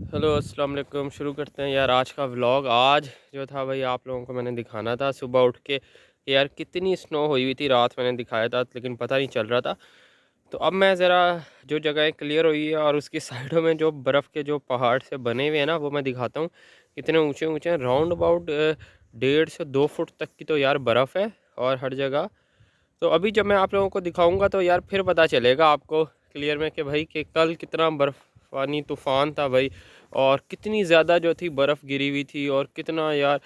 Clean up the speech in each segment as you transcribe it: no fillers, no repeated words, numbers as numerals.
Hello अस्सलाम वालेकुम। शुरू करते हैं यार आज का व्लॉग। आज जो था भाई आप लोगों को मैंने दिखाना था सुबह उठ के कि यार कितनी स्नो हुई हुई थी। रात मैंने दिखाया था लेकिन पता नहीं चल रहा था। तो अब मैं ज़रा जो जगह क्लियर हुई है और उसकी साइडों में जो बर्फ़ के जो पहाड़ से बने हुए हैं ना वो मैं दिखाता हूँ। कितने ऊंचे ऊंचे हैं। राउंड अबाउट 1.5 से 2 फुट तक की तो यार बर्फ़ है और हर जगह। तो अभी जब मैं आप लोगों को दिखाऊंगा तो यार फिर पता चलेगा आपको क्लियर में कि भाई कि कल कितना बर्फ़ानी तूफ़ान था भाई। और कितनी ज़्यादा जो थी बर्फ़ गिरी हुई थी और कितना यार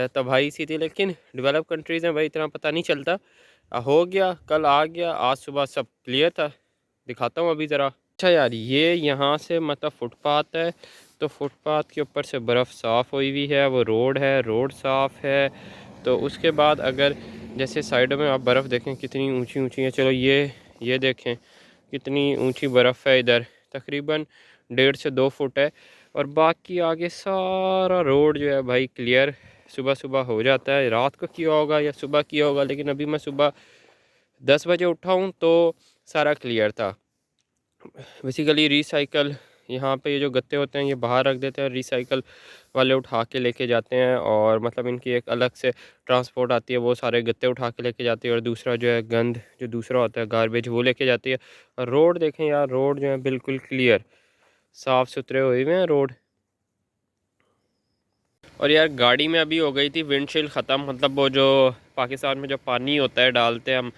तबाही सी थी। लेकिन डेवलप कंट्रीज़ में भाई इतना पता नहीं चलता। हो गया, कल आ गया, आज सुबह सब क्लियर था। दिखाता हूँ अभी ज़रा। अच्छा यार ये यहाँ से मतलब फुटपाथ है। तो फुटपाथ के ऊपर से बर्फ़ साफ़ हुई हुई है। वो रोड है, रोड साफ़ है। तो उसके बाद अगर जैसे साइडों में आप बर्फ़ देखें कितनी ऊंची ऊंची है। चलो ये देखें कितनी ऊंची बर्फ़ है इधर। तकरीबन 1.5 से 2 फुट है। और बाकी आगे सारा रोड जो है भाई क्लियर सुबह सुबह हो जाता है। रात को किया होगा या सुबह किया होगा, लेकिन अभी मैं सुबह 10 बजे उठा हूँ तो सारा क्लियर था। बेसिकली रिसाइकल यहाँ पे ये जो गत्ते होते हैं ये बाहर रख देते हैं। रिसाइकल वाले उठा के लेके जाते हैं और मतलब इनकी एक अलग से ट्रांसपोर्ट आती है। वो सारे गत्ते उठा के लेके जाती है और दूसरा जो है गंद जो दूसरा होता है गार्बेज वो लेके जाती है। और रोड देखें यार, रोड जो है बिल्कुल क्लियर साफ़ सुथरे हुए हुए हैं रोड। और यार गाड़ी में अभी हो गई थी विंडशील्ड ख़त्म। मतलब वो जो पाकिस्तान में जो पानी होता है डालते हैं हम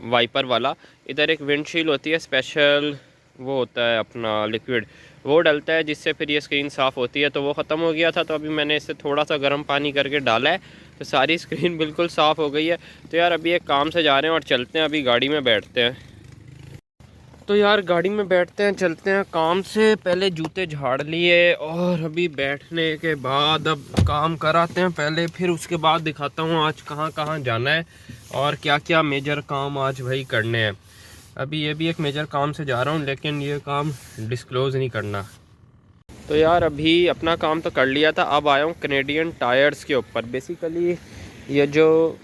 वाइपर वाला, इधर एक विंडशील्ड होती है स्पेशल। वो होता है अपना लिक्विड, वो डलता है जिससे फिर ये स्क्रीन साफ़ होती है। तो वो ख़त्म हो गया था तो अभी मैंने इससे थोड़ा सा गर्म पानी करके डाला है तो सारी स्क्रीन बिल्कुल साफ़ हो गई है। तो यार अभी एक काम से जा रहे हैं और चलते हैं, अभी गाड़ी में बैठते हैं। तो यार गाड़ी में बैठते हैं, चलते हैं। काम से पहले जूते झाड़ लिए और अभी बैठने के बाद अब काम कराते हैं पहले, फिर उसके बाद दिखाता हूँ आज कहाँ कहाँ जाना है और क्या क्या मेजर काम आज भाई करने हैं। अभी ये भी एक मेजर काम से जा रहा हूँ लेकिन ये काम डिस्क्लोज़ नहीं करना। तो यार अभी अपना काम तो कर लिया था, अब आया हूँ कनेडियन टायर्स के ऊपर। बेसिकली ये जो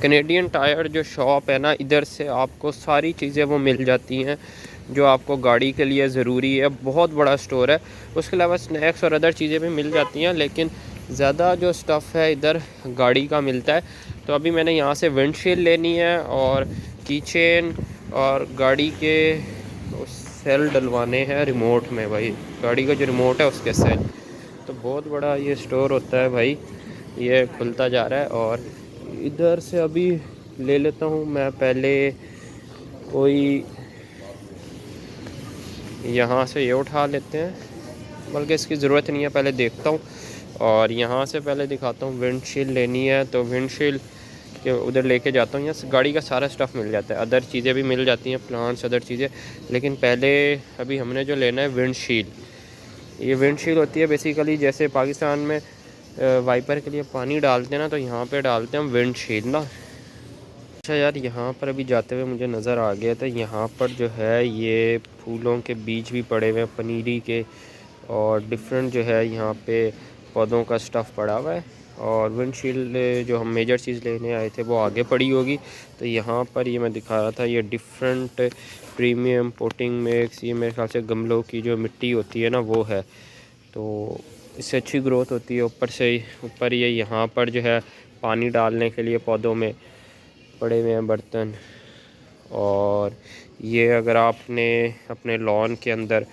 कनेडियन टायर जो शॉप है ना, इधर से आपको सारी चीज़ें वो मिल जाती हैं जो आपको गाड़ी के लिए ज़रूरी है। बहुत बड़ा स्टोर है। उसके अलावा स्नैक्स और अदर चीज़ें भी मिल जाती हैं लेकिन ज़्यादा जो स्टफ़ है इधर गाड़ी का मिलता है। तो अभी मैंने यहाँ से विंडशील्ड लेनी है और कीचेन और गाड़ी के सेल डलवाने हैं रिमोट में भाई। गाड़ी का जो रिमोट है उसके सेल। तो बहुत बड़ा ये स्टोर होता है भाई, ये खुलता जा रहा है। और इधर से अभी ले लेता हूँ मैं पहले कोई, यहाँ से ये उठा लेते हैं, बल्कि इसकी ज़रूरत नहीं है, पहले देखता हूँ। और यहाँ से पहले दिखाता हूँ, विंडशील्ड लेनी है तो विंडशील्ड के उधर लेके जाता हूँ। यहाँ गाड़ी का सारा स्टफ़ मिल जाता है, अदर चीज़ें भी मिल जाती हैं, प्लांट्स अदर चीज़ें। लेकिन पहले अभी हमने जो लेना है विंडशील्ड। ये विंडशील्ड होती है बेसिकली जैसे पाकिस्तान में वाइपर के लिए पानी डालते हैं ना, तो यहाँ पे डालते हैं हम विंडशील्ड ना। अच्छा यार यहाँ पर अभी जाते हुए मुझे नज़र आ गया था, यहाँ पर जो है ये फूलों के बीज भी पड़े हुए हैं पनीरी के। और डिफरेंट जो है यहाँ पे पौधों का स्टफ़ पड़ा हुआ है। और विंडशील्ड जो हम मेजर चीज़ लेने आए थे वो आगे पड़ी होगी। तो यहाँ पर ये मैं दिखा रहा था, ये डिफरेंट प्रीमियम पोटिंग मिक्स, ये मेरे ख्याल से गमलों की जो मिट्टी होती है ना वो है। तो इससे अच्छी ग्रोथ होती है। ऊपर से ऊपर ये यहाँ पर जो है पानी डालने के लिए पौधों में पड़े हुए हैं बर्तन। और ये अगर आपने अपने लॉन के अंदर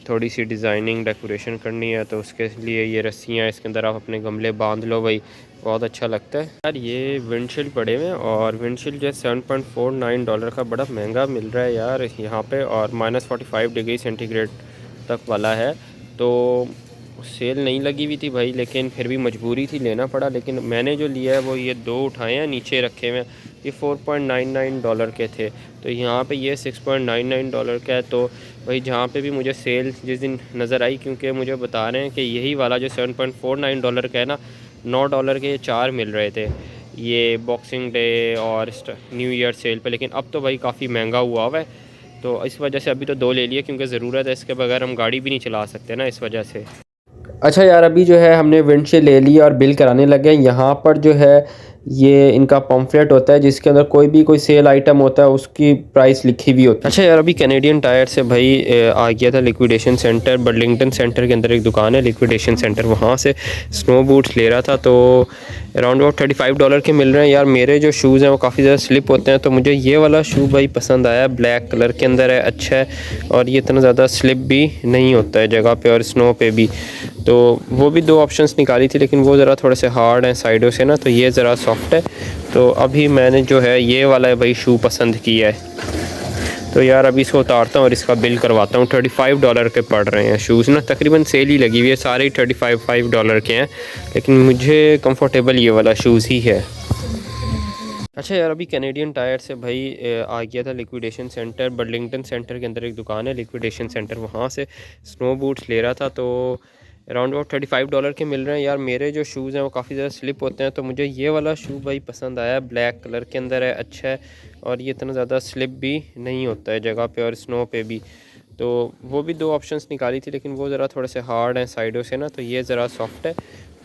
थोड़ी सी डिज़ाइनिंग डेकोरेशन करनी है तो उसके लिए ये रस्सियाँ, इसके अंदर आप अपने गमले बांध लो भाई, बहुत अच्छा लगता है यार। ये विंडशील्ड पड़े हुए हैं और विंडशील्ड जो है $7.49 का बड़ा महंगा मिल रहा है यार यहाँ पे। और -45 डिग्री सेंटीग्रेड तक वाला है। तो सेल नहीं लगी हुई थी भाई, लेकिन फिर भी मजबूरी थी, लेना पड़ा। लेकिन मैंने जो लिया है वो ये दो उठाए हैं, नीचे रखे हुए हैं। ये $4.99 के थे तो यहाँ पे ये $6.99 का है। तो भाई जहाँ पे भी मुझे सेल जिस दिन नज़र आई, क्योंकि मुझे बता रहे हैं कि यही वाला जो $7.49 का है ना, $9 के 4 मिल रहे थे ये बॉक्सिंग डे और न्यू ईयर सेल पे। लेकिन अब तो भाई काफ़ी महंगा हुआ है। तो इस वजह से अभी तो दो ले लिए क्योंकि ज़रूरत है, इसके बगैर हम गाड़ी भी नहीं चला सकते ना, इस वजह से। अच्छा यार, अभी जो है हमने विंडशील्ड ले ली और बिल कराने लगे हैं। यहाँ पर जो है ये इनका पम्फलेट होता है जिसके अंदर कोई सेल आइटम होता है उसकी प्राइस लिखी हुई होती है। अच्छा यार, अभी कैनेडियन टायर से भाई आ गया था लिक्विडेशन सेंटर। बर्लिंगटन सेंटर के अंदर एक दुकान है लिक्विडेशन सेंटर, वहाँ से स्नो बूट्स ले रहा था तो अराउंड अबाउट $35 के मिल रहे हैं। यार मेरे जो शूज़ हैं वो काफ़ी ज़्यादा स्लिप होते हैं, तो मुझे ये वाला शू भाई पसंद आया। ब्लैक कलर के अंदर है, अच्छा है और ये इतना ज़्यादा स्लिप भी नहीं होता है जगह पे और स्नो पे भी। तो वो भी दो ऑप्शंस निकाली थी लेकिन वो ज़रा थोड़े से हार्ड हैं साइडों से ना, तो ये ज़रा सॉफ्ट है। तो अभी मैंने जो है ये वाला भाई शू पसंद किया है। तो यार अभी इसको उतारता हूँ और इसका बिल करवाता हूँ। $35 के पड़ रहे हैं शूज़ ना, तकरीबन सेल ही लगी हुई है, सारे ही $35 के हैं, लेकिन मुझे कंफर्टेबल ये वाला शूज़ ही है। अच्छा यार, अभी कैनेडियन टायर से भाई आ गया था लिक्विडेशन सेंटर। बर्लिंगटन सेंटर के अंदर एक दुकान है लिक्विडेशन सेंटर, वहाँ से स्नो बूट्स ले रहा था तो अराउंड अबाउट $35 के मिल रहे हैं। यार मेरे जो शूज़ हैं वो काफ़ी ज़्यादा स्लिप होते हैं, तो मुझे ये वाला शू भाई पसंद आया। ब्लैक कलर के अंदर है, अच्छा है और ये इतना ज़्यादा स्लिप भी नहीं होता है जगह पे और स्नो पे भी। तो वो भी दो ऑप्शंस निकाली थी लेकिन वो ज़रा थोड़े से हार्ड हैं साइडों से ना, तो ये ज़रा सॉफ्ट है।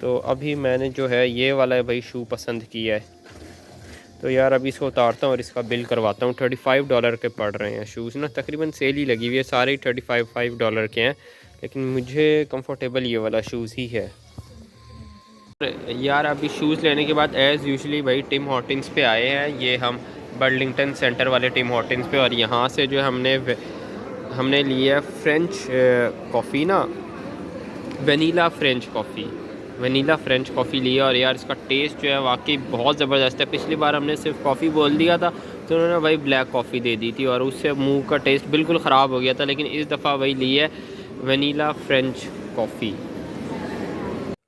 तो अभी मैंने जो है ये वाला भाई शू पसंद किया है। तो यार अभी इसको उतारता हूँ और इसका बिल करवाता हूँ। $35 के पड़ रहे हैं शूज़ ना, तकरीबन सेल ही लगी हुई है, सारे ही $35 के हैं, लेकिन मुझे कंफर्टेबल ये वाला शूज़ ही है। यार अभी शूज़ लेने के बाद एज़ यूजुअली भाई टिम हॉर्टिन्स पे आए हैं। ये हम बर्लिंगटन सेंटर वाले टिम हॉर्टिन्स पे, और यहाँ से जो हमने लिया फ्रेंच कॉफ़ी ना, वनीला फ्रेंच कॉफ़ी लिया। और यार इसका टेस्ट जो है वाकई बहुत ज़बरदस्त है। पिछली बार हमने सिर्फ कॉफ़ी बोल दिया था तो उन्होंने भाई ब्लैक कॉफ़ी दे दी थी और उससे मुंह का टेस्ट बिल्कुल ख़राब हो गया था, लेकिन इस दफ़ा भाई ली है वनीला फ्रेंच कॉफ़ी।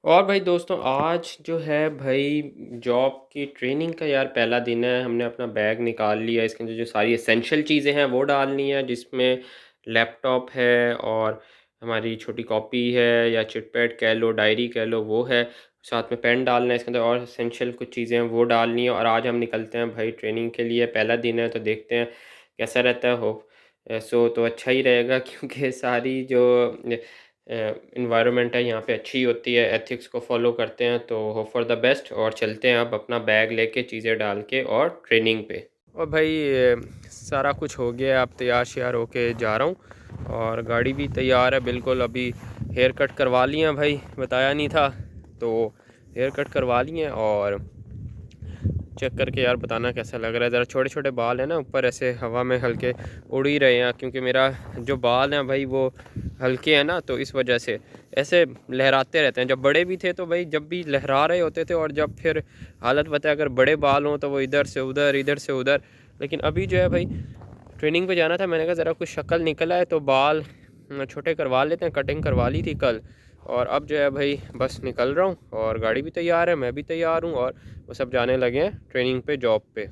और भाई दोस्तों, आज जो है भाई जॉब की ट्रेनिंग का यार पहला दिन है। हमने अपना बैग निकाल लिया, इसके अंदर जो सारी एसेंशियल चीज़ें हैं वो डालनी है, जिसमें लैपटॉप है और हमारी छोटी कॉपी है या चिटपैड कह लो, डायरी कह लो, वो है। साथ में पेन डालना है इसके अंदर, और एसेंशियल कुछ चीज़ें हैं वो डालनी है। और आज हम निकलते हैं भाई ट्रेनिंग के लिए, पहला दिन है तो देखते हैं कैसा रहता है। हो सो तो अच्छा ही रहेगा क्योंकि सारी जो इन्वायरमेंट है यहाँ पे अच्छी होती है, एथिक्स को फॉलो करते हैं, तो होप फॉर द बेस्ट। और चलते हैं अब अपना बैग लेके, चीज़ें डाल के और ट्रेनिंग पे। और भाई सारा कुछ हो गया, अब तैयार श्यार होके जा रहा हूँ और गाड़ी भी तैयार है बिल्कुल। अभी हेयर कट करवा लिए हैं भाई, बताया नहीं था, तो हेयर कट करवा लिए और चेक करके यार बताना कैसा लग रहा है। ज़रा छोटे छोटे बाल हैं ना ऊपर, ऐसे हवा में हल्के उड़ ही रहे हैं, क्योंकि मेरा जो बाल हैं भाई वो हल्के हैं ना, तो इस वजह से ऐसे लहराते रहते हैं। जब बड़े भी थे तो भाई जब भी लहरा रहे होते थे, और जब फिर हालत बताए अगर बड़े बाल हों तो वो इधर से उधर इधर से उधर। लेकिन अभी जो है भाई ट्रेनिंग पे जाना था, मैंने कहा ज़रा कुछ शक्ल निकल आए तो बाल छोटे करवा लेते हैं, कटिंग करवा ली थी कल। और अब जो है भाई बस निकल रहा हूँ और गाड़ी भी तैयार है, मैं भी तैयार हूँ, और वो सब जाने लगे हैं ट्रेनिंग पे, जॉब पे।